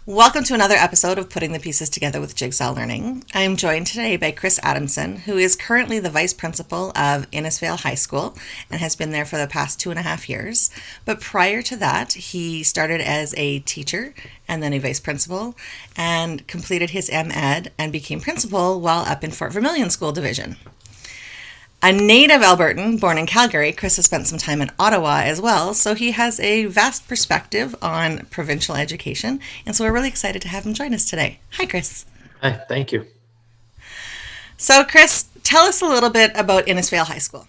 Welcome to another episode of Putting the Pieces Together with Jigsaw Learning. I am joined today by Chris Adamson, who is currently the vice principal of Innisfail High School and has been there for the past 2.5 years. But prior to that, he started as a teacher and then a vice principal and completed his MEd and became principal while up in Fort Vermilion School Division. A native Albertan born in Calgary, Chris has spent some time in Ottawa as well, so he has a vast perspective on provincial education, and so we're really excited to have him join us today. Hi, Chris. Hi, thank you. So, Chris, tell us a little bit about Innisfail High School.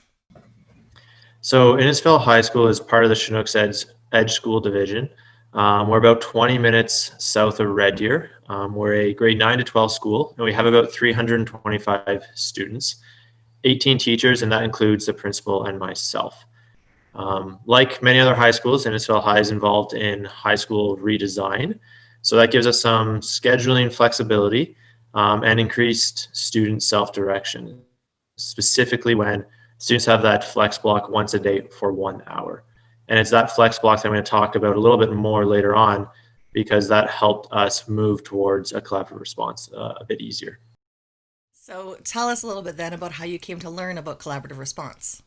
So Innisfail High School is part of the Chinooks Edge School Division. We're about 20 minutes south of Red Deer. We're a grade 9 to 12 school, and we have about 325 students, 18 teachers, and that includes the principal and myself. Like many other high schools, Innisfail High is involved in high school redesign. So that gives us some scheduling flexibility and increased student self-direction, specifically when students have that flex block once a day for 1 hour. And it's that flex block that I'm going to talk about a little bit more later on because that helped us move towards a collaborative response a bit easier. So, tell us a little bit then about how you came to learn about collaborative response.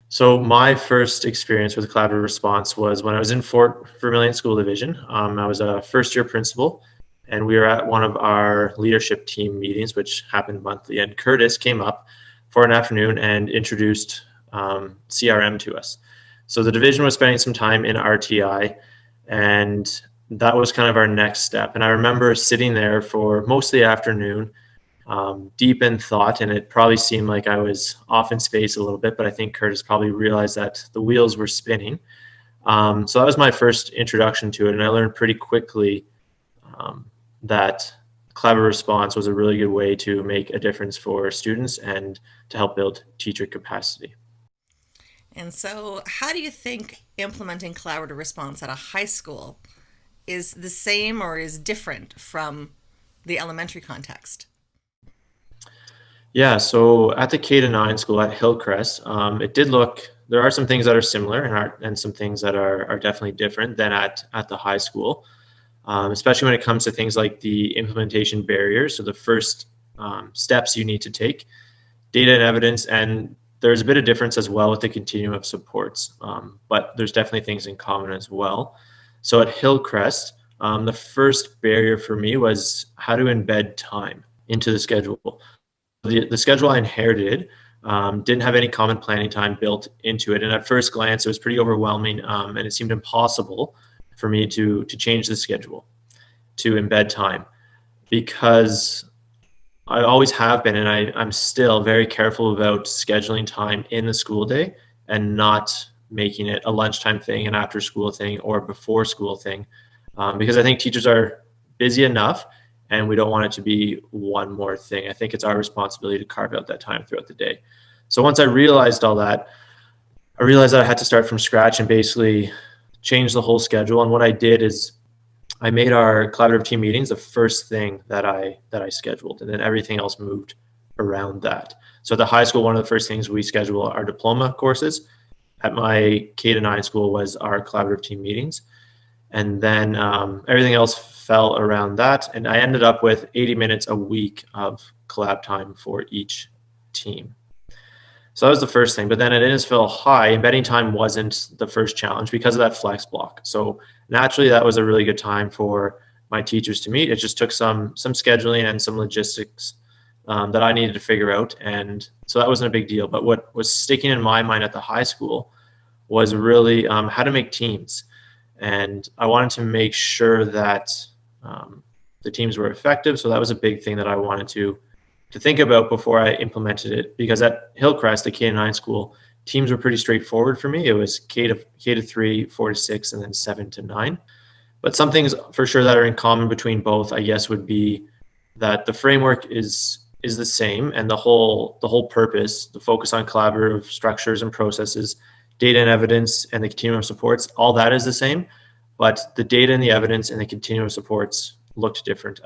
So my first experience with collaborative response was when I was in Fort Vermilion School Division. I was a first-year principal, and we were at one of our leadership team meetings, which happened monthly. And Curtis came up for an afternoon and introduced CRM to us. So the division was spending some time in RTI, and that was kind of our next step. And I remember sitting there for most of the afternoon, deep in thought, and it probably seemed like I was off in space a little bit, but I think Curtis probably realized that the wheels were spinning. So that was my first introduction to it, and I learned pretty quickly that collaborative response was a really good way to make a difference for students and to help build teacher capacity. And so, how do you think implementing collaborative response at a high school is the same or is different from the elementary context? Yeah, so at the K to 9 school at Hillcrest, it did look, there are some things that are similar and some things that are definitely different than at the high school, especially when it comes to things like the implementation barriers. So the first steps you need to take, data and evidence, and there's a bit of difference as well with the continuum of supports, but there's definitely things in common as well. So at Hillcrest, the first barrier for me was how to embed time into the schedule. The schedule I inherited didn't have any common planning time built into it. And at first glance, it was pretty overwhelming, and it seemed impossible for me to change the schedule, to embed time, because I always have been, and I'm still very careful about scheduling time in the school day and not making it a lunchtime thing, an after school thing, or before school thing, because I think teachers are busy enough and we don't want it to be one more thing. I think it's our responsibility to carve out that time throughout the day. So once I realized all that, I realized that I had to start from scratch and basically change the whole schedule. And what I did is I made our collaborative team meetings the first thing that I scheduled, and then everything else moved around that. So at the high school, one of the first things we schedule are diploma courses. At my K to 9 school was our collaborative team meetings. And then everything else fell around that. And I ended up with 80 minutes a week of collab time for each team. So that was the first thing. But then at Innisfail High, embedding time wasn't the first challenge because of that flex block. So naturally, that was a really good time for my teachers to meet. It just took some scheduling and some logistics that I needed to figure out. And so that wasn't a big deal. But what was sticking in my mind at the high school was really how to make teams. And I wanted to make sure that the teams were effective. So that was a big thing that I wanted to think about before I implemented it. Because at Hillcrest, the K-9 school, teams were pretty straightforward for me. It was K to 3, 4 to 6, and then 7 to 9. But some things for sure that are in common between both, I guess, would be that the framework is the same, and the whole purpose, the focus on collaborative structures and processes, data and evidence, and the continuum of supports, all that is the same. But the data and the evidence and the continuum of supports looked different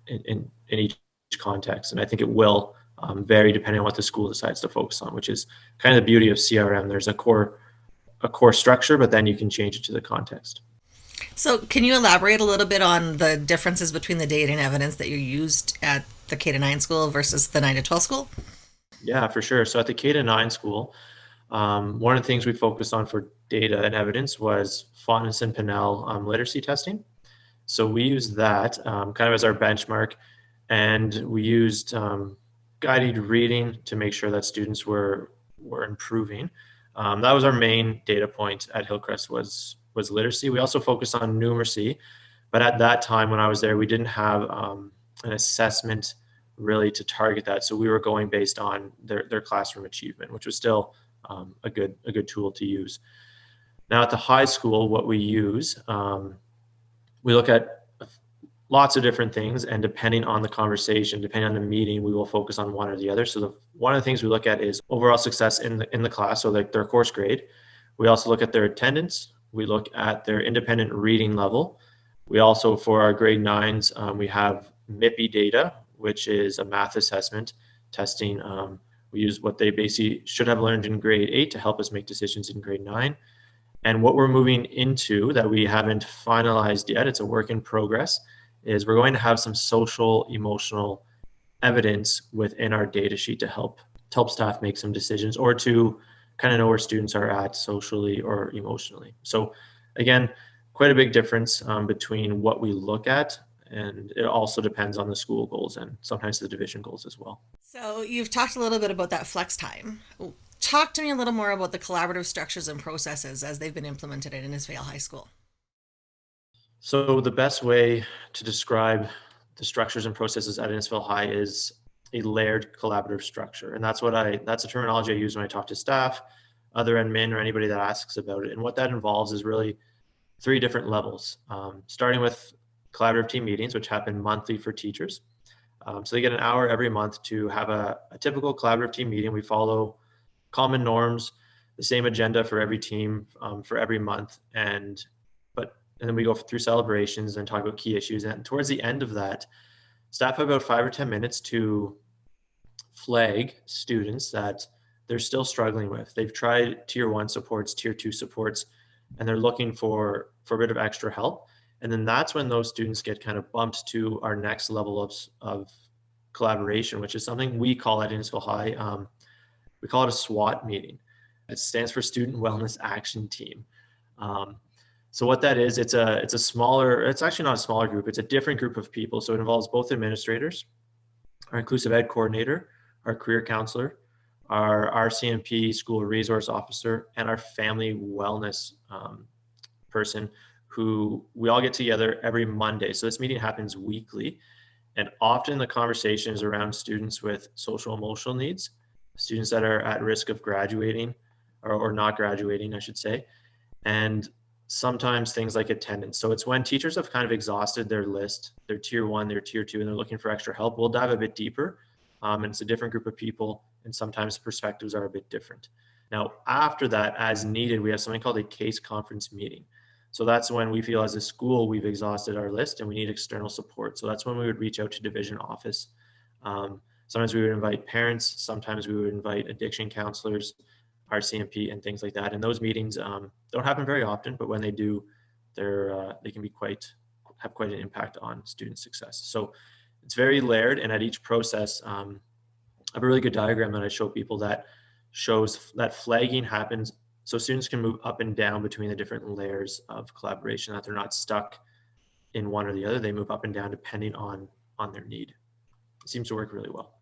in each context. And I think it will vary depending on what the school decides to focus on, which is kind of the beauty of CRM. There's a core structure, but then you can change it to the context. So, can you elaborate a little bit on the differences between the data and evidence that you used at the K to 9 school versus the 9 to 12 school? Yeah, for sure. So at the K to 9 school, one of the things we focused on for data and evidence was Fontes and Pinnell literacy testing. So we used that kind of as our benchmark, and we used guided reading to make sure that students were improving. That was our main data point at Hillcrest was literacy. We also focused on numeracy, but at that time when I was there, we didn't have an assessment really to target that. So we were going based on their classroom achievement, which was still a good tool to use. Now at the high school, what we use, we look at lots of different things, and depending on the conversation, depending on the meeting, we will focus on one or the other. So one of the things we look at is overall success in the class, so like their course grade. We also look at their attendance. We look at their independent reading level. We also, for our grade nines, we have MIPI data, which is a math assessment testing. We use what they basically should have learned in grade 8 to help us make decisions in grade 9. And what we're moving into that we haven't finalized yet, it's a work in progress, is we're going to have some social emotional evidence within our data sheet to help staff make some decisions or to kind of know where students are at socially or emotionally. So again, quite a big difference between what we look at, and it also depends on the school goals and sometimes the division goals as well. So, you've talked a little bit about that flex time. Talk to me a little more about the collaborative structures and processes as they've been implemented at Innisfail High School. So the best way to describe the structures and processes at Innisfail High is a layered collaborative structure. And that's a terminology I use when I talk to staff, other admin, or anybody that asks about it. And what that involves is really three different levels, starting with collaborative team meetings, which happen monthly for teachers. So they get an hour every month to have a typical collaborative team meeting. We follow common norms, the same agenda for every team for every month, and then we go through celebrations and talk about key issues. And towards the end of that, staff have about 5 or 10 minutes to flag students that they're still struggling with. They've tried tier 1 supports, tier 2 supports, and they're looking for a bit of extra help. And then that's when those students get kind of bumped to our next level of collaboration, which is something we call at Innisfail High. We call it a SWAT meeting. It stands for Student Wellness Action Team. Um, so what that is, it's a smaller, it's actually not a smaller group, it's a different group of people. So it involves both administrators, our inclusive ed coordinator, our career counselor, our RCMP school resource officer, and our family wellness person, who we all get together every Monday. So this meeting happens weekly. And often the conversation is around students with social emotional needs, students that are at risk of graduating or not graduating, I should say, and sometimes things like attendance. So it's when teachers have kind of exhausted their list, their tier 1, their tier 2, and they're looking for extra help. We'll dive a bit deeper. And it's a different group of people, and sometimes perspectives are a bit different. Now, after that, as needed, we have something called a case conference meeting. So that's when we feel as a school we've exhausted our list and we need external support. So that's when we would reach out to division office. Sometimes we would invite parents, sometimes we would invite addiction counselors, RCMP, and things like that. And those meetings don't happen very often, but when they do, they can be have quite an impact on student success. So it's very layered, and at each process, I have a really good diagram that I show people that shows that flagging happens so students can move up and down between the different layers of collaboration, that they're not stuck in one or the other. They move up and down depending on their need. It seems to work really well.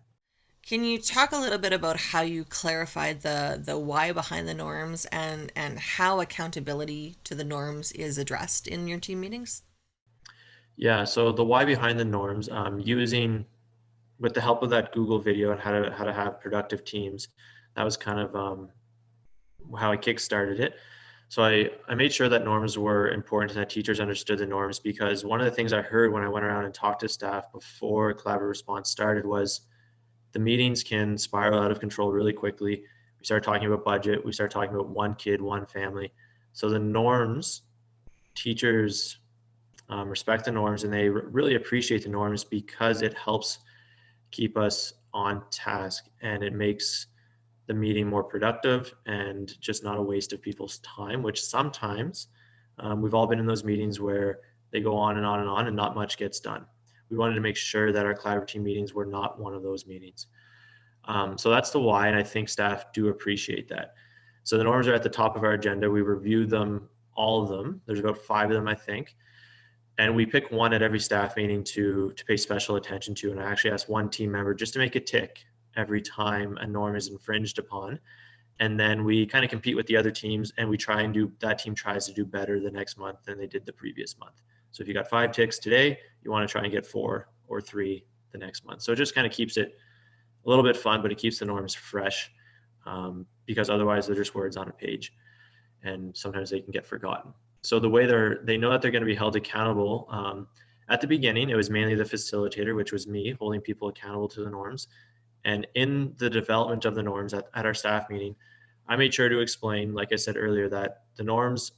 Can you talk a little bit about how you clarified the why behind the norms and how accountability to the norms is addressed in your team meetings? Yeah, so the why behind the norms, using with the help of that Google video on how to have productive teams, that was kind of how I kickstarted it. So I made sure that norms were important and that teachers understood the norms, because one of the things I heard when I went around and talked to staff before collaborative response started was the meetings can spiral out of control really quickly. We start talking about budget. We start talking about one kid, one family. So the norms, teachers respect the norms, and they really appreciate the norms because it helps keep us on task, and it makes the meeting more productive and just not a waste of people's time, which sometimes We've all been in those meetings where they go on and on and on and not much gets done. We wanted to make sure that our collaborative team meetings were not one of those meetings. So that's the why, and I think staff do appreciate that. So the norms are at the top of our agenda. We review them, all of them. There's about 5 of them, I think. And we pick one at every staff meeting to pay special attention to. And I actually asked one team member just to make a tick every time a norm is infringed upon. And then we kind of compete with the other teams, and we try and that team tries to do better the next month than they did the previous month. So if you got 5 ticks today, you want to try and get 4 or 3 the next month. So it just kind of keeps it a little bit fun, but it keeps the norms fresh, because otherwise they're just words on a page, and sometimes they can get forgotten. So the way they know that they're going to be held accountable. At the beginning, it was mainly the facilitator, which was me, holding people accountable to the norms. And in the development of the norms at our staff meeting, I made sure to explain, like I said earlier, that the norms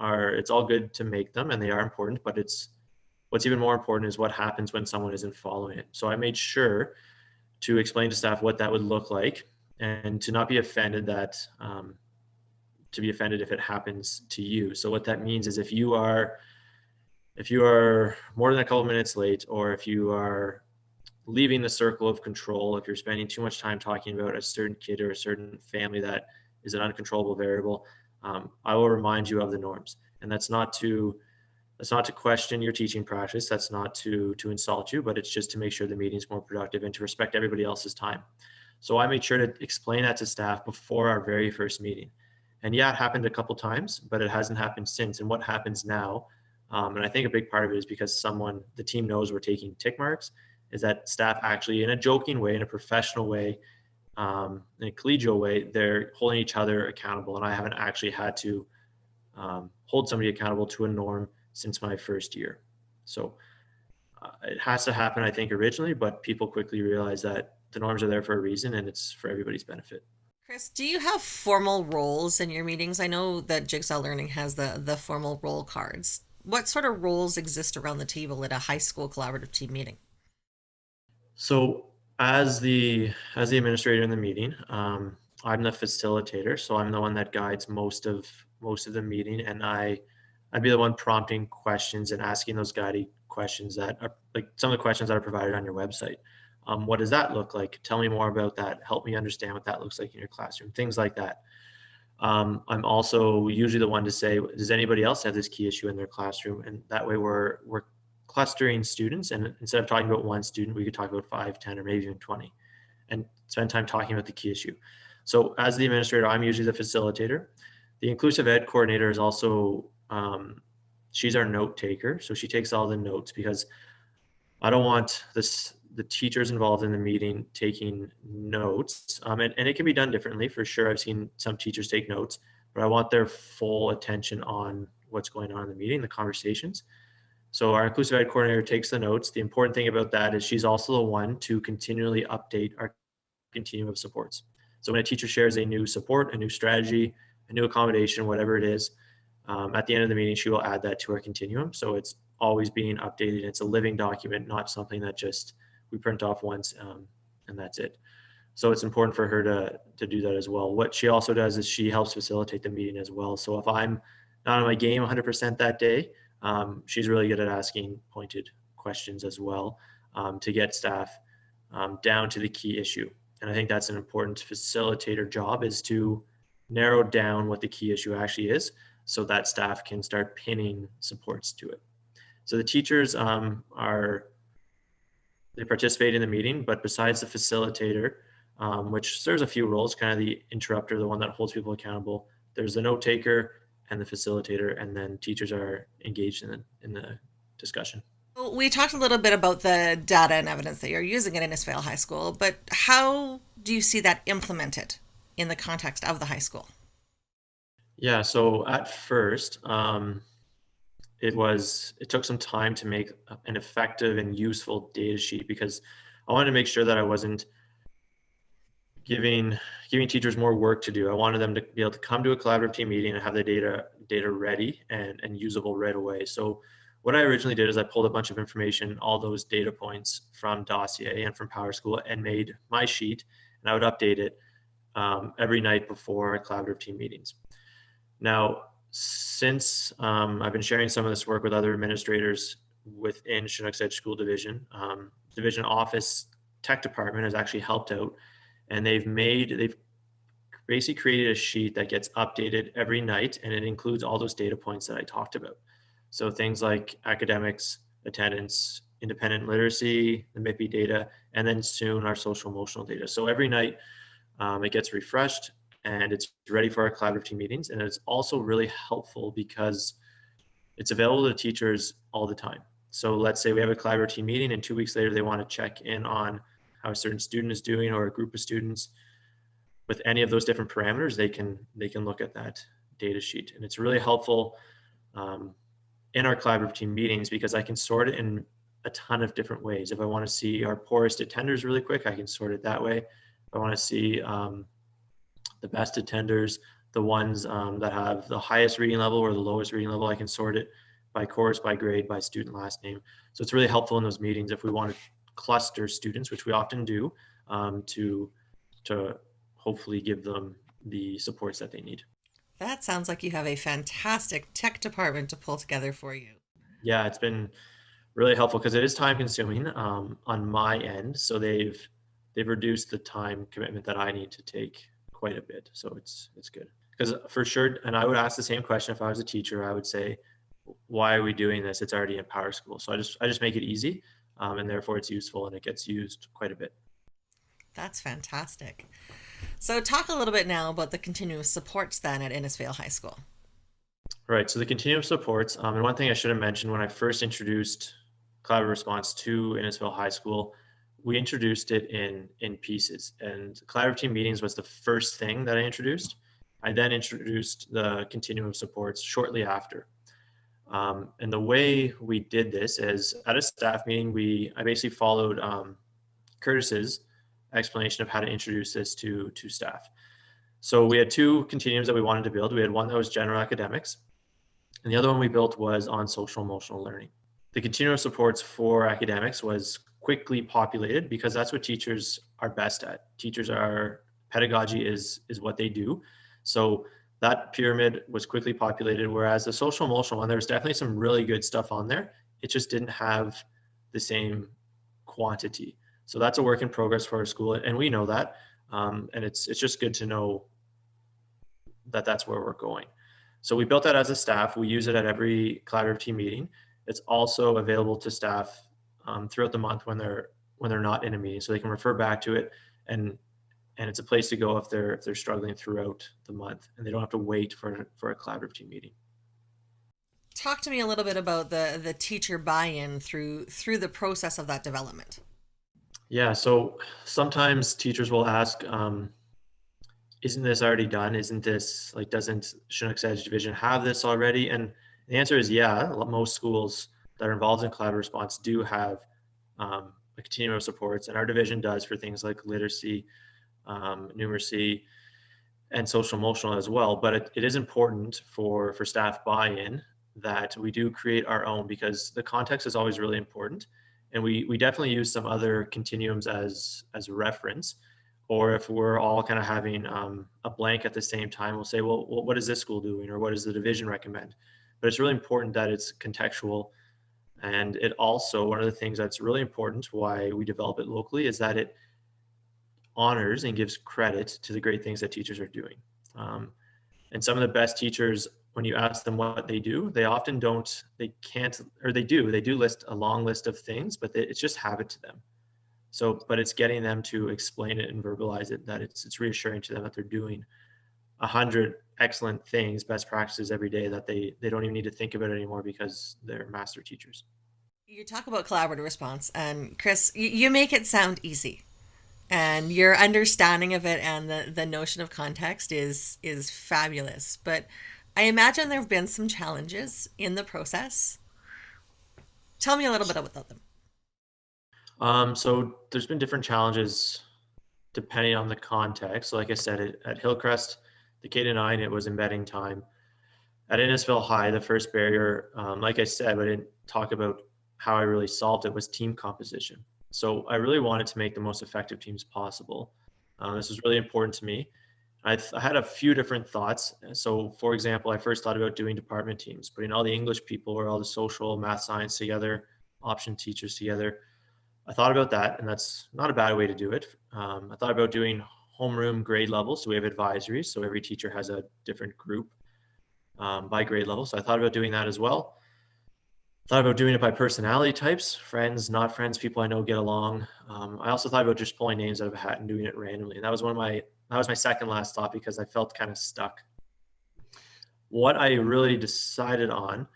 it's all good to make them and they are important, but what's even more important is what happens when someone isn't following it. So I made sure to explain to staff what that would look like, and to not be offended to be offended if it happens to you. So what that means is if you are more than a couple minutes late, or if you are leaving the circle of control, if you're spending too much time talking about a certain kid or a certain family that is an uncontrollable variable, I will remind you of the norms. And that's not to question your teaching practice. That's not to insult you, but it's just to make sure the meeting's more productive and to respect everybody else's time. So I made sure to explain that to staff before our very first meeting. And yeah, it happened a couple times, but it hasn't happened since. And what happens now, and I think a big part of it is because the team knows we're taking tick marks, is that staff actually, in a joking way, in a professional way, in a collegial way, they're holding each other accountable. And I haven't actually had to hold somebody accountable to a norm since my first year. So it has to happen, I think, originally, but people quickly realize that the norms are there for a reason, and it's for everybody's benefit. Chris, do you have formal roles in your meetings? I know that Jigsaw Learning has the formal role cards. What sort of roles exist around the table at a high school collaborative team meeting? So as the administrator in the meeting, I'm the facilitator, so I'm the one that guides most of the meeting, and I'd be the one prompting questions and asking those guiding questions that are like some of the questions that are provided on your website. What does that look like? Tell me more about that. Help me understand what that looks like in your classroom. Things like that. I'm also usually the one to say, does anybody else have this key issue in their classroom? And that way we're clustering students, and instead of talking about one student, we could talk about 5, 10, or maybe even 20, and spend time talking about the key issue. So as the administrator, I'm usually the facilitator. The inclusive ed coordinator is also, she's our note taker. So she takes all the notes, because I don't want the teachers involved in the meeting taking notes. And it can be done differently for sure. I've seen some teachers take notes, but I want their full attention on what's going on in the meeting, the conversations. So our inclusive ed coordinator takes the notes. The important thing about that is she's also the one to continually update our continuum of supports. So when a teacher shares a new support, a new strategy, a new accommodation, whatever it is, at the end of the meeting, she will add that to our continuum. So it's always being updated. It's a living document, not something that just we print off once and that's it. So it's important for her to do that as well. What she also does is she helps facilitate the meeting as well. So if I'm not on my game 100% that day, she's really good at asking pointed questions as well, to get staff down to the key issue. And I think that's an important facilitator job, is to narrow down what the key issue actually is, so that staff can start pinning supports to it. So the teachers they participate in the meeting, but besides the facilitator, which serves a few roles, kind of the interrupter, the one that holds people accountable, there's the note taker and the facilitator, and then teachers are engaged in the discussion. We talked a little bit about the data and evidence that you're using at Innisfail High School, but how do you see that implemented in the context of the high school? Yeah, so at first, it took some time to make an effective and useful data sheet, because I wanted to make sure that I wasn't giving teachers more work to do. I wanted them to be able to come to a collaborative team meeting and have the data ready and usable right away. So what I originally did is I pulled a bunch of information, all those data points from Dossier and from PowerSchool, and made my sheet, and I would update it every night before collaborative team meetings. Now, Since I've been sharing some of this work with other administrators within Chinook's Edge School Division, Division Office Tech Department has actually helped out, and they've basically created a sheet that gets updated every night, and it includes all those data points that I talked about. So things like academics, attendance, independent literacy, the MIPI data, and then soon our social emotional data. So every night it gets refreshed and it's ready for our collaborative team meetings. And it's also really helpful because it's available to teachers all the time. So let's say we have a collaborative team meeting and 2 weeks later they want to check in on how a certain student is doing or a group of students. With any of those different parameters, they can look at that data sheet. And it's really helpful in our collaborative team meetings because I can sort it in a ton of different ways. If I want to see our poorest attenders really quick, I can sort it that way. If I want to see the best attenders, the ones that have the highest reading level or the lowest reading level, I can sort it by course, by grade, by student last name. So it's really helpful in those meetings if we want to cluster students, which we often do, to hopefully give them the supports that they need. That sounds like you have a fantastic tech department to pull together for you. Yeah, it's been really helpful because it is time consuming on my end. So they've reduced the time commitment that I need to take quite a bit. So it's good because for sure. And I would ask the same question if I was a teacher. I would say, why are we doing this? It's already in Power School. So I just make it easy, and therefore it's useful and it gets used quite a bit. That's fantastic. So, talk a little bit now about the continuous supports then at Innisfail High School. Right. So the continuum supports, and one thing I should have mentioned when I first introduced collaborative response to Innisfail High School, we introduced it in pieces. And collaborative team meetings was the first thing that I introduced. I then introduced the continuum supports shortly after. And the way we did this is at a staff meeting, I basically followed Curtis's explanation of how to introduce this to staff. So we had two continuums that we wanted to build. We had one that was general academics, and the other one we built was on social emotional learning. The continuum supports for academics was quickly populated because that's what teachers are best at. Pedagogy is what they do. So that pyramid was quickly populated, whereas the social emotional one, there was definitely some really good stuff on there. It just didn't have the same quantity. So that's a work in progress for our school, and we know that. And it's just good to know that that's where we're going. So we built that as a staff. We use it at every collaborative team meeting. It's also available to staff throughout the month when they're not in a meeting, so they can refer back to it, and it's a place to go if they're struggling throughout the month, and they don't have to wait for a collaborative team meeting. Talk to me a little bit about the teacher buy-in through the process of that development. Yeah, so sometimes teachers will ask, isn't this already done? Isn't this like, doesn't Chinook's Edge Division have this already? And the answer is yeah. Most schools that are involved in collaborative response do have a continuum of supports, and our division does for things like literacy, numeracy, and social emotional as well. But it is important for staff buy-in that we do create our own because the context is always really important. And we definitely use some other continuums as reference. Or if we're all kind of having a blank at the same time, we'll say, well, what is this school doing? Or what does the division recommend? But it's really important that it's contextual. And it also, one of the things that's really important why we develop it locally is that it honors and gives credit to the great things that teachers are doing. And some of the best teachers, when you ask them what they do, they often don't, they can't, or they do list a long list of things, but it's just habit to them. So, but it's getting them to explain it and verbalize it, that it's reassuring to them that they're doing 100 excellent things, best practices every day that they don't even need to think about it anymore because they're master teachers. You talk about collaborative response, and Chris, you make it sound easy, and your understanding of it and the notion of context is fabulous. But I imagine there have been some challenges in the process. Tell me a little bit about them. So there's been different challenges depending on the context. So like I said, at Hillcrest, the K-9, it was embedding time. At Innisfail High, the first barrier, like I said, but I didn't talk about how I really solved it, was team composition. So I really wanted to make the most effective teams possible. This was really important to me. I had a few different thoughts. So, for example, I first thought about doing department teams, putting all the English people or all the social, math, science together, option teachers together. I thought about that, and that's not a bad way to do it. I thought about doing homeroom grade levels. So we have advisories. So every teacher has a different group by grade level. So I thought about doing that as well. Thought about doing it by personality types, friends, not friends, people I know get along. I also thought about just pulling names out of a hat and doing it randomly. And that was my second last thought because I felt kind of stuck. What I really decided on,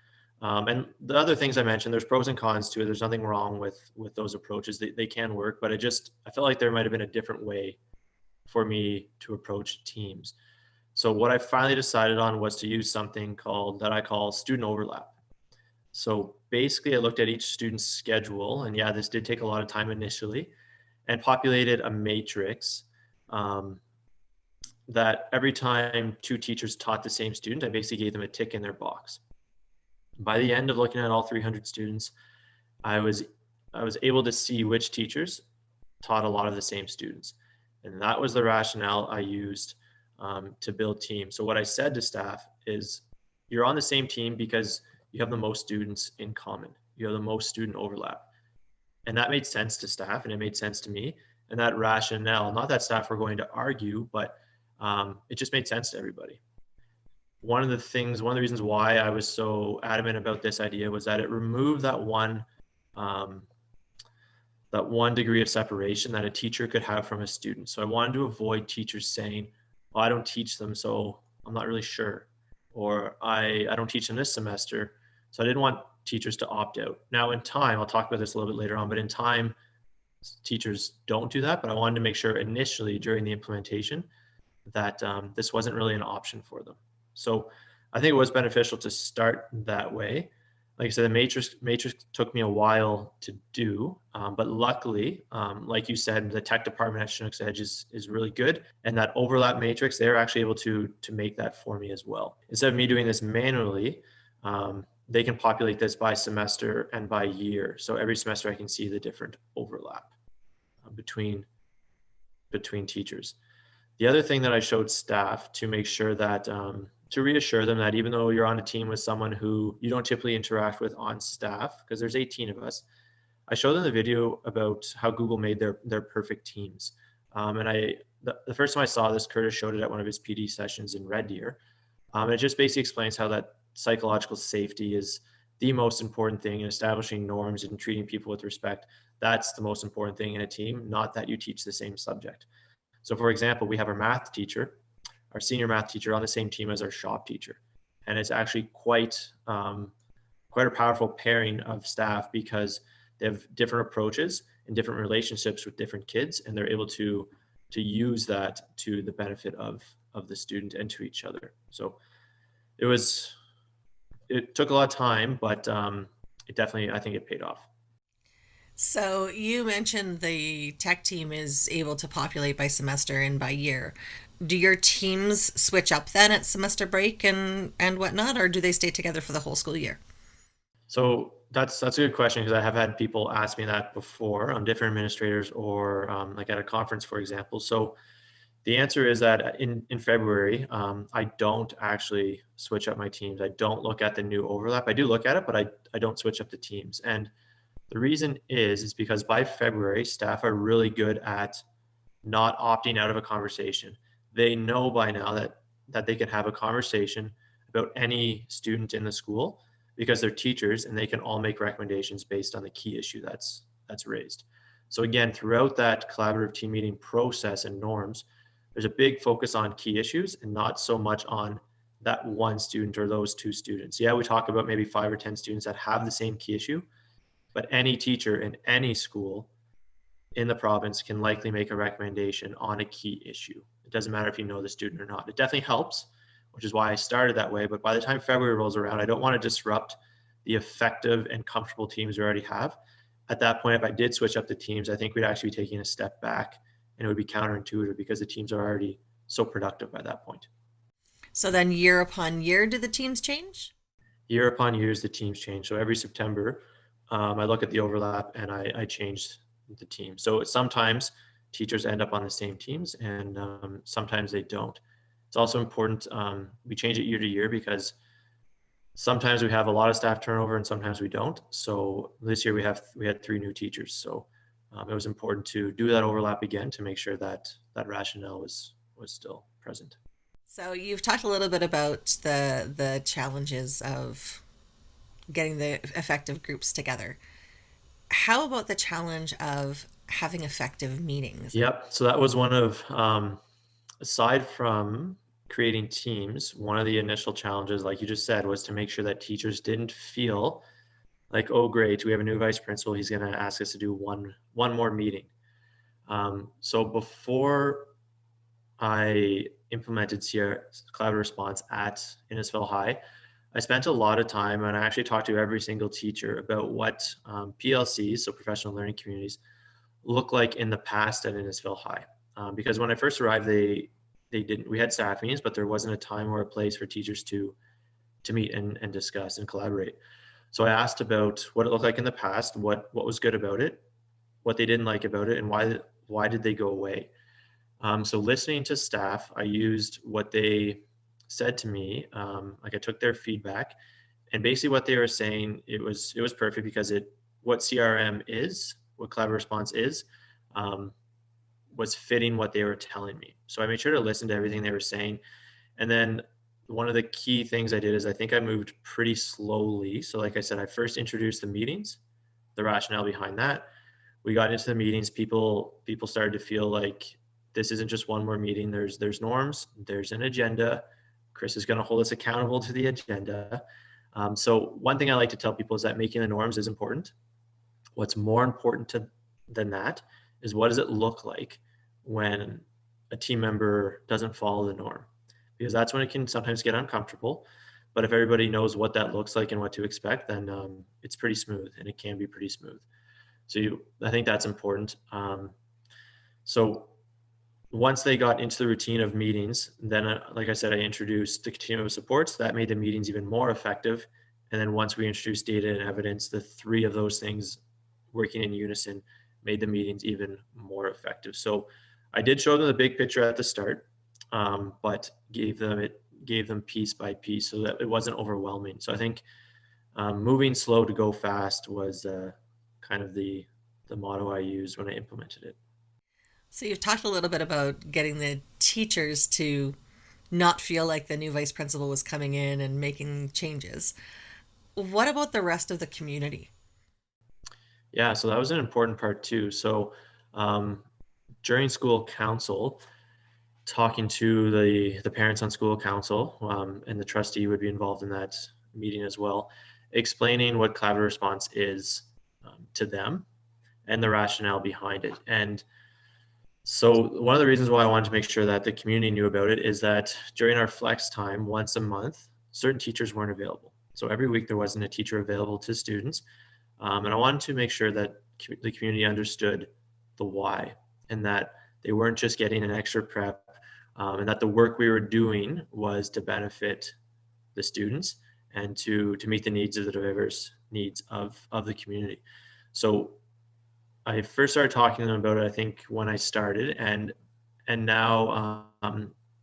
and the other things I mentioned, there's pros and cons to it. There's nothing wrong with those approaches. They can work, but I felt like there might have been a different way for me to approach teams. So what I finally decided on was to use something that I call student overlap. So basically, I looked at each student's schedule, and yeah, this did take a lot of time initially, and populated a matrix um, that every time two teachers taught the same student, I basically gave them a tick in their box. By the end of looking at all 300 students, I was I was able to see which teachers taught a lot of the same students, and that was the rationale I used to build teams. So what I said to staff is, you're on the same team because you have the most students in common. You have the most student overlap, and that made sense to staff, and it made sense to me. And that rationale, not that staff were going to argue, but it just made sense to everybody. One of the reasons why I was so adamant about this idea was that it removed um, that one degree of separation that a teacher could have from a student. So I wanted to avoid teachers saying, well, I don't teach them, so I'm not really sure. Or I don't teach them this semester. So I didn't want teachers to opt out. Now, in time, I'll talk about this a little bit later on, but in time, teachers don't do that. But I wanted to make sure initially during the implementation that this wasn't really an option for them. So I think it was beneficial to start that way. Like I said, the matrix took me a while to do, but luckily, like you said, the tech department at Chinook's Edge is really good, and that overlap matrix, they're actually able to make that for me as well. Instead of me doing this manually, they can populate this by semester and by year. So every semester, I can see the different overlap between teachers. The other thing that I showed staff to make sure that to reassure them that even though you're on a team with someone who you don't typically interact with on staff, because there's 18 of us, I showed them the video about how Google made their perfect teams. And the first time I saw this, Curtis showed it at one of his PD sessions in Red Deer. It just basically explains how that psychological safety is the most important thing in establishing norms and treating people with respect. That's the most important thing in a team, not that you teach the same subject. So for example, we have our math teacher, our senior math teacher on the same team as our shop teacher. And it's actually quite a powerful pairing of staff because they have different approaches and different relationships with different kids, and they're able to use that to the benefit of the student and to each other. So it took a lot of time, but it definitely, I think it paid off. So you mentioned the tech team is able to populate by semester and by year. Do your teams switch up then at semester break and whatnot, or do they stay together for the whole school year? So that's a good question because I have had people ask me that before, different administrators or like at a conference, for example. So the answer is that in February, I don't actually switch up my teams. I don't look at the new overlap. I do look at it, but I don't switch up the teams. And the reason is because by February, staff are really good at not opting out of a conversation. They know by now that they can have a conversation about any student in the school because they're teachers and they can all make recommendations based on the key issue that's raised. So again, throughout that collaborative team meeting process and norms, there's a big focus on key issues and not so much on that one student or those two students. Yeah, we talk about maybe 5 or 10 students that have the same key issue, but any teacher in any school in the province can likely make a recommendation on a key issue. It doesn't matter if you know the student or not. It definitely helps, which is why I started that way. But by the time February rolls around, I don't want to disrupt the effective and comfortable teams we already have. At that point, if I did switch up the teams, I think we'd actually be taking a step back and it would be counterintuitive because the teams are already so productive by that point. So then year upon year, do the teams change? Year upon year, the teams change. So every September, I look at the overlap and I change the team. So sometimes teachers end up on the same teams and sometimes they don't. It's also important. We change it year to year because sometimes we have a lot of staff turnover and sometimes we don't. So this year we had 3 new teachers. So it was important to do that overlap again to make sure that that rationale was still present. So you've talked a little bit about the challenges of getting the effective groups together. How about the challenge of having effective meetings? Yep. So that was one of, aside from creating teams, one of the initial challenges, like you just said, was to make sure that teachers didn't feel like, oh, great, we have a new vice principal. He's going to ask us to do one more meeting. So before I implemented Sierra Collaborative Response at Innisfail High, I spent a lot of time and I actually talked to every single teacher about what PLCs, so professional learning communities, look like in the past at Innisfail High. Because when I first arrived, they didn't. We had staff meetings, but there wasn't a time or a place for teachers to meet and discuss and collaborate. So I asked about what it looked like in the past, what was good about it, what they didn't like about it, and why did they go away. So listening to staff, I used what they said to me. Like I took their feedback, and basically what they were saying, it was perfect because what CRM is, what collaborative response is, um, was fitting what they were telling me. So I made sure to listen to everything they were saying, and then one of the key things I did is I think I moved pretty slowly. So like I said, I first introduced the meetings, the rationale behind that. We got into the meetings. People started to feel like this isn't just one more meeting. There's norms. There's an agenda. Chris is going to hold us accountable to the agenda. So one thing I like to tell people is that making the norms is important. What's more important than that is what does it look like when a team member doesn't follow the norm? Because that's when it can sometimes get uncomfortable. But if everybody knows what that looks like and what to expect, then it's pretty smooth, and it can be pretty smooth. So I think that's important. So once they got into the routine of meetings, then like I said, I introduced the continuum of supports. That made the meetings even more effective. And then once we introduced data and evidence, the 3 of those things working in unison made the meetings even more effective. So I did show them the big picture at the start, but gave them piece by piece so that it wasn't overwhelming. So I think moving slow to go fast was kind of the motto I used when I implemented it. So you've talked a little bit about getting the teachers to not feel like the new vice principal was coming in and making changes. What about the rest of the community? Yeah, so that was an important part too. So um, during school council, talking to the parents on school council, and the trustee would be involved in that meeting as well, explaining what collaborative response is to them and the rationale behind it. And so one of the reasons why I wanted to make sure that the community knew about it is that during our flex time, once a month, certain teachers weren't available. So every week there wasn't a teacher available to students. And I wanted to make sure that the community understood the why and that they weren't just getting an extra prep, and that the work we were doing was to benefit the students and to meet the needs of the diverse needs of the community. So I first started talking to them about it, I think, when I started, and now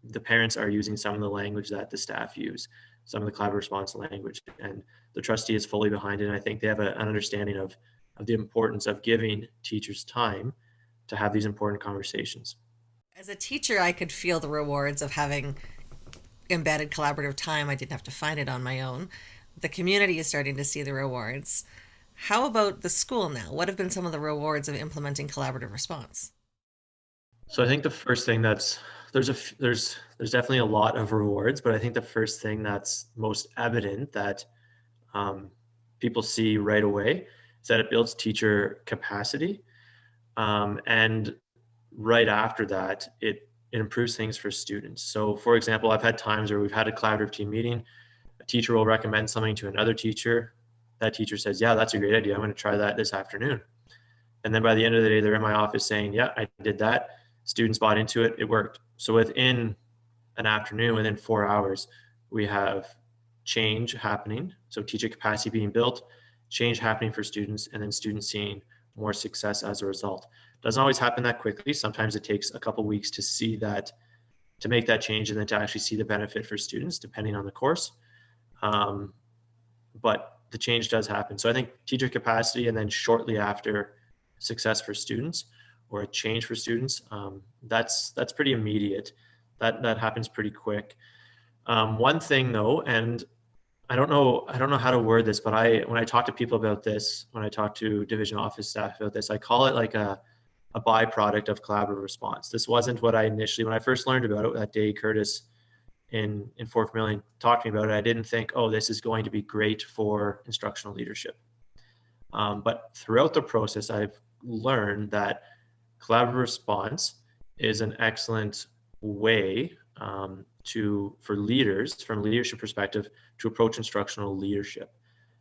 the parents are using some of the language that the staff use, some of the collaborative response language, and the trustee is fully behind it. And I think they have an understanding of the importance of giving teachers time to have these important conversations. As a teacher, I could feel the rewards of having embedded collaborative time. I didn't have to find it on my own. The community is starting to see the rewards. How about the school now? What have been some of the rewards of implementing collaborative response? So I think the first thing there's definitely a lot of rewards, but I think the first thing that's most evident that um, people see right away is that it builds teacher capacity, and right after that, it improves things for students. So, for example, I've had times where we've had a collaborative team meeting. A teacher will recommend something to another teacher. That teacher says, "Yeah, that's a great idea. I'm going to try that this afternoon." And then by the end of the day, they're in my office saying, "Yeah, I did that. Students bought into it. It worked." So within an afternoon, within 4 hours, we have change happening. So teacher capacity being built, change happening for students, and then students seeing more success as a result. Doesn't always happen that quickly. Sometimes it takes a couple weeks to see to make that change and then to actually see the benefit for students depending on the course. Um, but the change does happen. So I think teacher capacity and then shortly after success for students or a change for students, that's pretty immediate. That happens pretty quick. One thing though, and I don't know how to word this, but when I talk to people about this, when I talk to division office staff about this, I call it like a byproduct of collaborative response. This wasn't what I initially, when I first learned about it that day, Curtis in Fort Vermilion talked to me about it, I didn't think, oh, this is going to be great for instructional leadership. But throughout the process, I've learned that collaborative response is an excellent way for leaders, from a leadership perspective, to approach instructional leadership.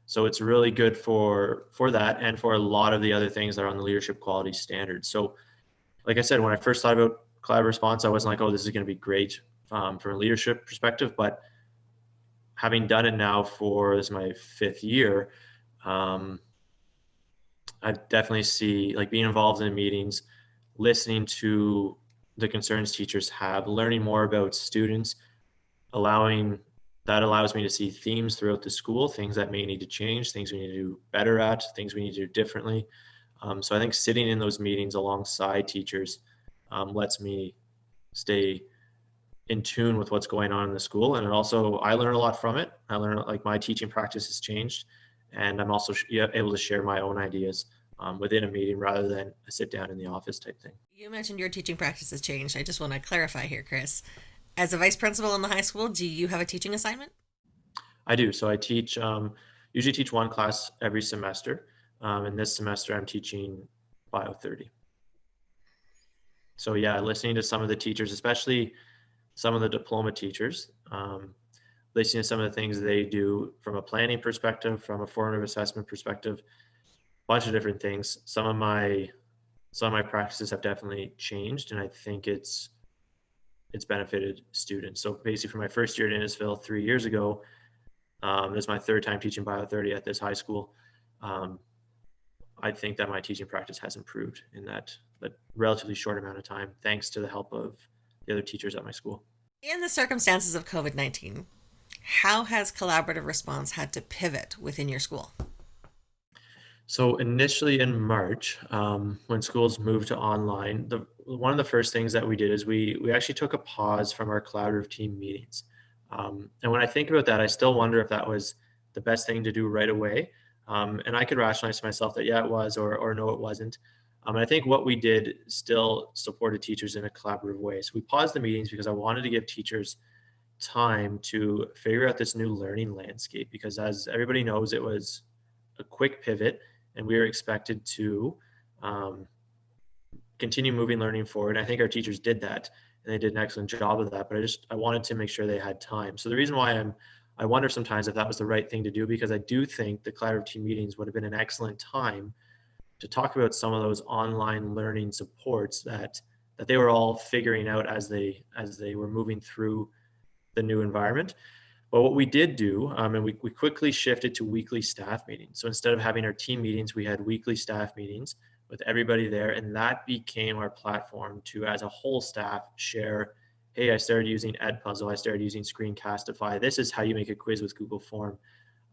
So it's really good for that and for a lot of the other things that are on the leadership quality standards. So like I said, when I first thought about collaborative response, I wasn't like, oh, this is going to be great from a leadership perspective. But having done it now for this is my 5th year, I definitely see like being involved in meetings, listening to the concerns teachers have, learning more about students, that allows me to see themes throughout the school, things that may need to change, things we need to do better at, things we need to do differently. So I think sitting in those meetings alongside teachers lets me stay in tune with what's going on in the school. And I learn a lot from it. I learn like my teaching practice has changed, and I'm also able to share my own ideas within a meeting rather than a sit down in the office type thing. You mentioned your teaching practice has changed. I just want to clarify here, Chris. As a vice principal in the high school, do you have a teaching assignment? I do. So I teach, usually teach one class every semester. And this semester I'm teaching Bio 30. So yeah, listening to some of the teachers, especially some of the diploma teachers, listening to some of the things they do from a planning perspective, from a formative assessment perspective, a bunch of different things. Some of my practices have definitely changed, and I think it's benefited students. So basically, for my first year at Innisfail 3 years ago, this is my 3rd time teaching Bio 30 at this high school. I think that my teaching practice has improved in that relatively short amount of time, thanks to the help of the other teachers at my school. In the circumstances of COVID-19, how has collaborative response had to pivot within your school? So initially in March, when schools moved to online, one of the first things that we did is we actually took a pause from our collaborative team meetings. And when I think about that, I still wonder if that was the best thing to do right away. And I could rationalize to myself that yeah, it was, or no, it wasn't. And I think what we did still supported teachers in a collaborative way. So we paused the meetings because I wanted to give teachers time to figure out this new learning landscape. Because as everybody knows, it was a quick pivot, and we were expected to um, continue moving learning forward. I think our teachers did that, and they did an excellent job of that. But I wanted to make sure they had time. So the reason why I wonder sometimes if that was the right thing to do, because I do think the collaborative team meetings would have been an excellent time to talk about some of those online learning supports that they were all figuring out as they were moving through the new environment. But what we did do, and we quickly shifted to weekly staff meetings. So instead of having our team meetings, we had weekly staff meetings with everybody there. And that became our platform to, as a whole staff, share, hey, I started using Edpuzzle. I started using Screencastify. This is how you make a quiz with Google Form.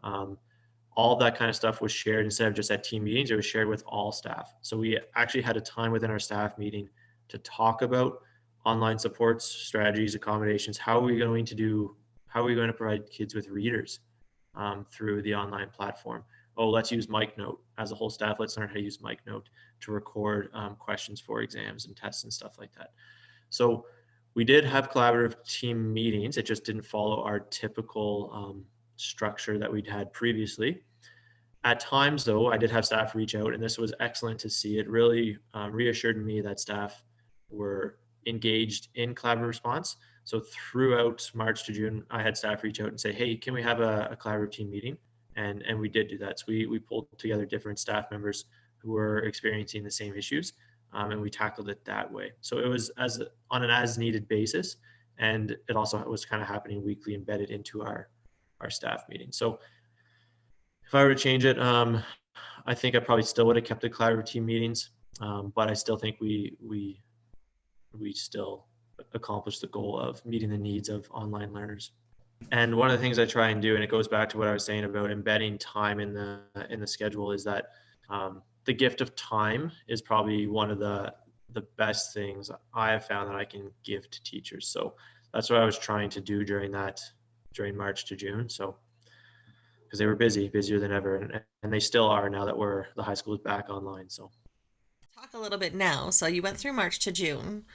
All of that kind of stuff was shared instead of just at team meetings. It was shared with all staff. So we actually had a time within our staff meeting to talk about online supports, strategies, accommodations. How are we going to provide kids with readers through the online platform? Oh, let's use MicNote as a whole staff. Let's learn how to use MicNote to record questions for exams and tests and stuff like that. So we did have collaborative team meetings. It just didn't follow our typical structure that we'd had previously. At times, though, I did have staff reach out, and this was excellent to see. It really reassured me that staff were engaged in collaborative response. So throughout March to June, I had staff reach out and say, hey, can we have a collaborative team meeting? And we did do that. So we pulled together different staff members who were experiencing the same issues, and we tackled it that way. So it was on an as needed basis, and it also was kind of happening weekly, embedded into our staff meeting. So if I were to change it, I think I probably still would have kept the collaborative team meetings, but I still think we still accomplish the goal of meeting the needs of online learners. And one of the things I try and do, and it goes back to what I was saying about embedding time in the schedule, is that the gift of time is probably one of the best things I have found that I can give to teachers. So that's what I was trying to do during March to June. So because they were busier than ever, and they still are now that the high school is back online. So Talk a little bit now. So you went through March to June.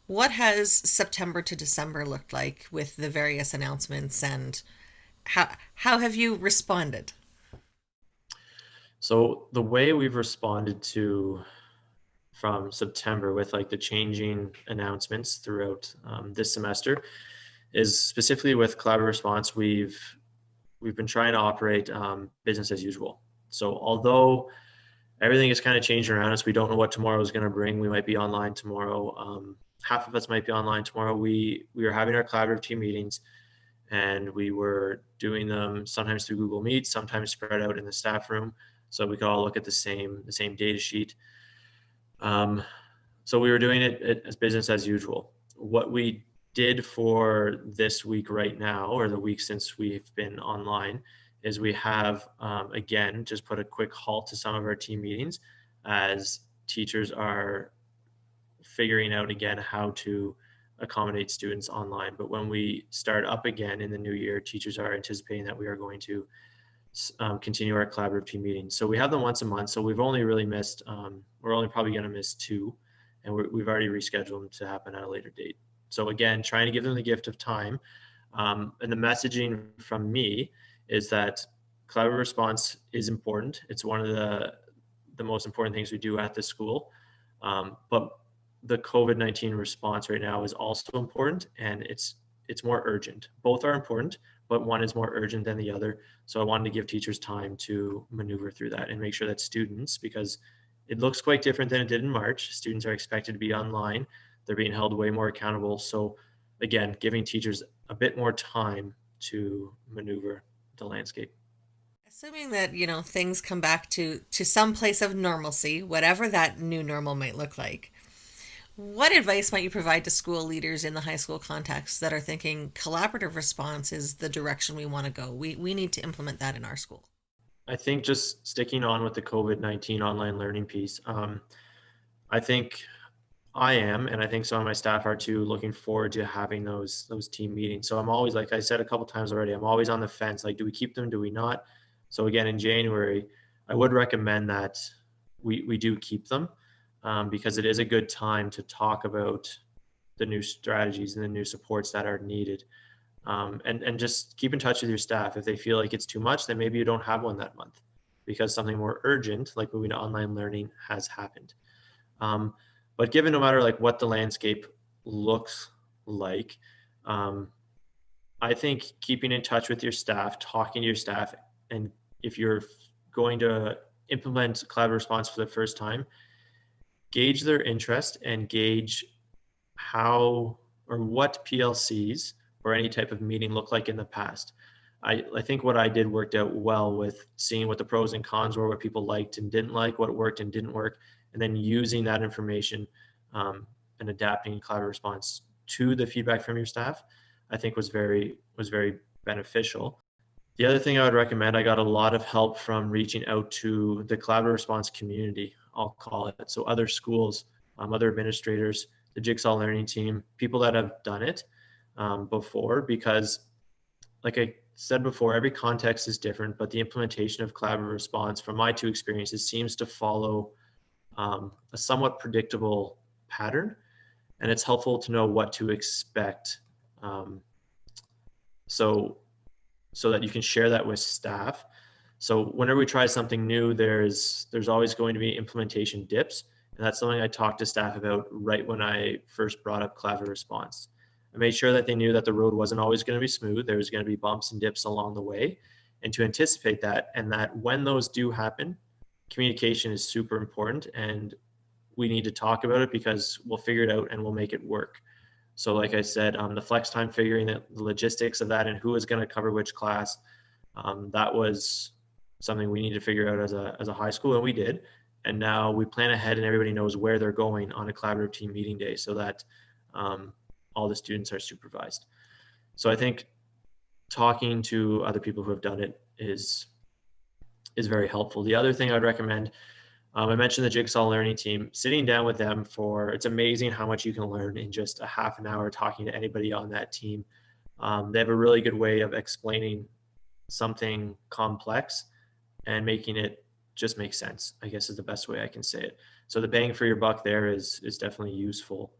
What has September to December looked like with the various announcements, and how have you responded? so the way we've responded to from September with like the changing announcements throughout this semester is specifically with collaborative response. We've been trying to operate business as usual. So although everything is kind of changing around us, we don't know what tomorrow is going to bring. We might be online tomorrow. Half of us might be online tomorrow. We are having our collaborative team meetings, and we were doing them sometimes through Google Meet, sometimes spread out in the staff room, so we could all look at the same data sheet. So we were doing it as business as usual. What we did for this week right now, or the week since we've been online, is we have again just put a quick halt to some of our team meetings as teachers are figuring out again how to accommodate students online. But when we start up again in the new year, teachers are anticipating that we are going to continue our collaborative team meetings. So we have them once a month. So we've only really missed, we're only probably going to miss two, and we've already rescheduled them to happen at a later date. So again, trying to give them the gift of time. And the messaging from me is that collaborative response is important. It's one of the most important things we do at the school. But the COVID-19 response right now is also important, and it's more urgent. Both are important, but one is more urgent than the other. So I wanted to give teachers time to maneuver through that and make sure that students, because it looks quite different than it did in March, students are expected to be online. They're being held way more accountable. So again, giving teachers a bit more time to maneuver the landscape. Assuming that, things come back to some place of normalcy, whatever that new normal might look like. What advice might you provide to school leaders in the high school context that are thinking collaborative response is the direction we want to go? We need to implement that in our school. I think just sticking on with the COVID-19 online learning piece, I think I am, and I think some of my staff are too, looking forward to having those team meetings. So I'm always, like I said a couple times already, I'm always on the fence. Like, do we keep them? Do we not? So again, in January, I would recommend that we do keep them, because it is a good time to talk about the new strategies and the new supports that are needed. And just keep in touch with your staff. If they feel like it's too much, then maybe you don't have one that month because something more urgent, like moving to online learning, has happened. But given no matter like what the landscape looks like, I think keeping in touch with your staff, talking to your staff, and if you're going to implement collaborative response for the first time, gauge their interest and gauge how or what PLCs or any type of meeting look like in the past. I think what I did worked out well with seeing what the pros and cons were, what people liked and didn't like, what worked and didn't work, and then using that information and adapting collaborative response to the feedback from your staff, I think was very beneficial. The other thing I would recommend, I got a lot of help from reaching out to the collaborative response community, I'll call it. So other schools, other administrators, the Jigsaw Learning team, people that have done it before, because like I said before, every context is different, but the implementation of collaborative response from my two experiences seems to follow a somewhat predictable pattern, and it's helpful to know what to expect. So that you can share that with staff. So whenever we try something new, there's always going to be implementation dips. And that's something I talked to staff about right when I first brought up collaborative response. I made sure that they knew that the road wasn't always going to be smooth. There was going to be bumps and dips along the way, and to anticipate that, and that when those do happen, communication is super important, and we need to talk about it because we'll figure it out and we'll make it work. So like I said, the flex time, figuring the logistics of that and who is going to cover which class, that was something we need to figure out as a high school, and we did. And now we plan ahead and everybody knows where they're going on a collaborative team meeting day, so that all the students are supervised. So I think talking to other people who have done it is very helpful. The other thing I'd recommend, I mentioned the Jigsaw Learning team. Sitting down with them it's amazing how much you can learn in just a half an hour talking to anybody on that team. They have a really good way of explaining something complex and making it just make sense, I guess is the best way I can say it. So the bang for your buck there is definitely useful.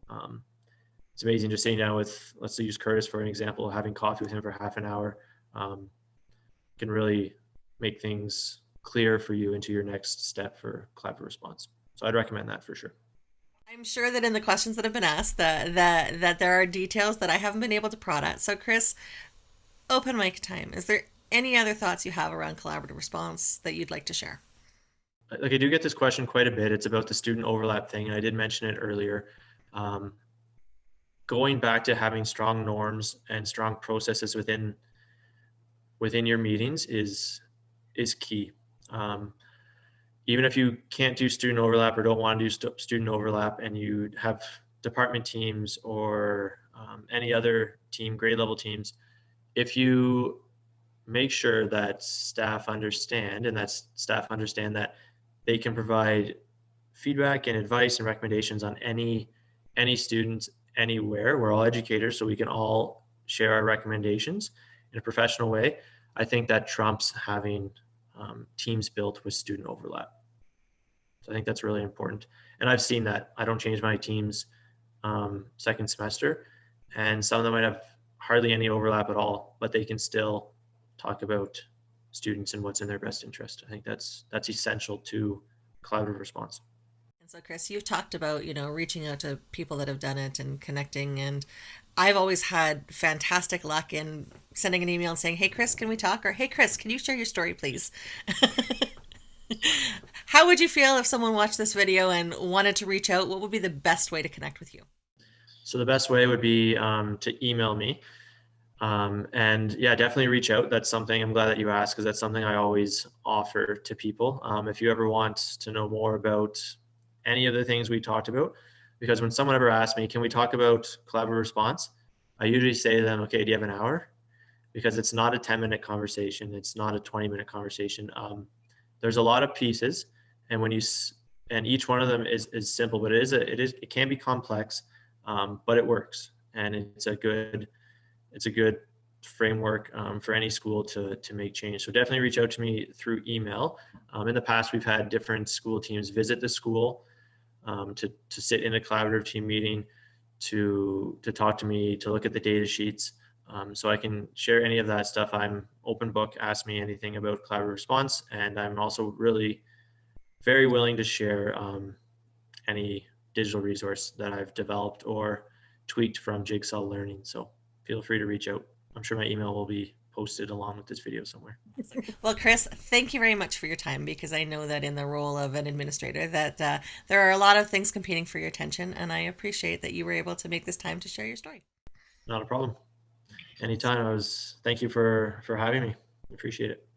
It's amazing just sitting down with, let's use Curtis for an example, having coffee with him for half an hour can really make things clear for you into your next step for collaborative response. So I'd recommend that for sure. I'm sure that in the questions that have been asked that there are details that I haven't been able to prod at. So Chris, open mic time. Is there any other thoughts you have around collaborative response that you'd like to share? Like, I do get this question quite a bit. It's about the student overlap thing, and I did mention it earlier. Um, Going back to having strong norms and strong processes within your meetings is key. Um, Even if you can't do student overlap or don't want to do student overlap, and you have department teams or any other team, grade level teams, if you make sure that staff understand and that staff understand that they can provide feedback and advice and recommendations on any students anywhere. We're all educators, so we can all share our recommendations in a professional way. I think that trumps having teams built with student overlap. So I think that's really important. And I've seen that. I don't change my teams second semester, and some of them might have hardly any overlap at all, but they can still talk about students and what's in their best interest. I think that's essential to collaborative response. And so, Chris, you've talked about, reaching out to people that have done it and connecting. And I've always had fantastic luck in sending an email and saying, hey, Chris, can we talk? Or, hey, Chris, can you share your story, please? How would you feel if someone watched this video and wanted to reach out? What would be the best way to connect with you? So the best way would be to email me. And yeah, definitely reach out. That's something I'm glad that you asked, because that's something I always offer to people. If you ever want to know more about any of the things we talked about, because when someone ever asks me, can we talk about collaborative response? I usually say to them, okay, do you have an hour? Because it's not a 10-minute conversation. It's not a 20-minute conversation. There's a lot of pieces, and and each one of them is simple, but it can be complex, but it works, and it's a good framework for any school to make change. So definitely reach out to me through email. In the past, we've had different school teams visit the school to sit in a collaborative team meeting, to talk to me, to look at the data sheets. So I can share any of that stuff. I'm open book. Ask me anything about collaborative response, and I'm also really very willing to share any digital resource that I've developed or tweaked from Jigsaw Learning. So feel free to reach out. I'm sure my email will be posted along with this video somewhere. Well, Chris, thank you very much for your time, because I know that in the role of an administrator that there are a lot of things competing for your attention, and I appreciate that you were able to make this time to share your story. Not a problem. Anytime. Thank you for having me. Appreciate it.